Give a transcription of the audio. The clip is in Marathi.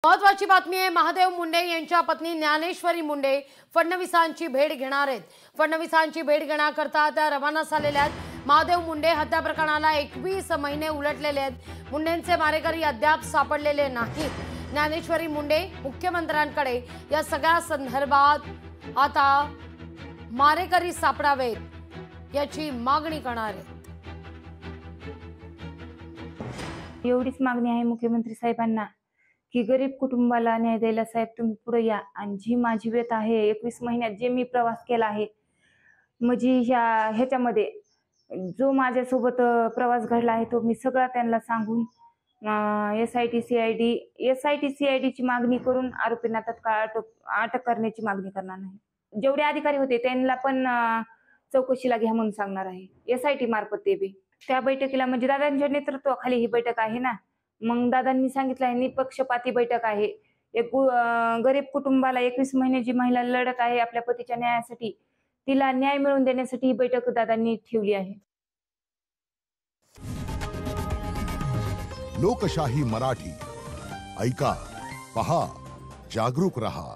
महत्वाची बातमी आहे। महादेव मुंडे यांच्या पत्नी ज्ञानेश्वरी मुंडे फडणवीसांची भेट घेणार आहेत। फडणवीसांची भेट घेण्याकरता त्या रवाना झालेल्या आहेत। महादेव मुंडे हत्या प्रकरणाला 21 महिने उलटलेले आहेत। मुंडेंचे मारेकरी अद्याप सापडलेले नाहीत। ज्ञानेश्वरी मुंडे मुख्यमंत्र्यांकडे या सगळ्या संदर्भात आता मारेकरी सापडावेत याची मागणी करणार आहेत। एवढीच मागणी आहे मुख्यमंत्री साहेबांना की गरीब कुटुंबाला न्याय द्यायला साहेब तुम्ही पुढे या। आणि जी माझी व्यथा आहे 21 महिन्यात जे मी प्रवास केला आहे, म्हणजे ह्याच्यामध्ये जो माझ्यासोबत प्रवास घडला आहे तो मी सगळा त्यांना सांगून SIT CID ची मागणी करून आरोपींना तत्काळ अटक करण्याची मागणी करणार नाही। जेवढे अधिकारी होते त्यांना पण चौकशीला घ्या म्हणून सांगणार आहे SIT मार्फत। ते बी त्या बैठकीला म्हणजे दादांच्या नेतृत्वाखाली ही बैठक आहे ना, मग दादांनी सांगितलं आहे निपक्षपाती बैठक आहे। एक गरीब कुटुंबाला 21 महिने जी महिला लढत आहे आपल्या पतीच्या न्यायासाठी, तिला न्याय मिळवून देण्यासाठी ही बैठक दादांनी ठेवली आहे। लोकशाही मराठी ऐका, पहा, जागरूक रहा।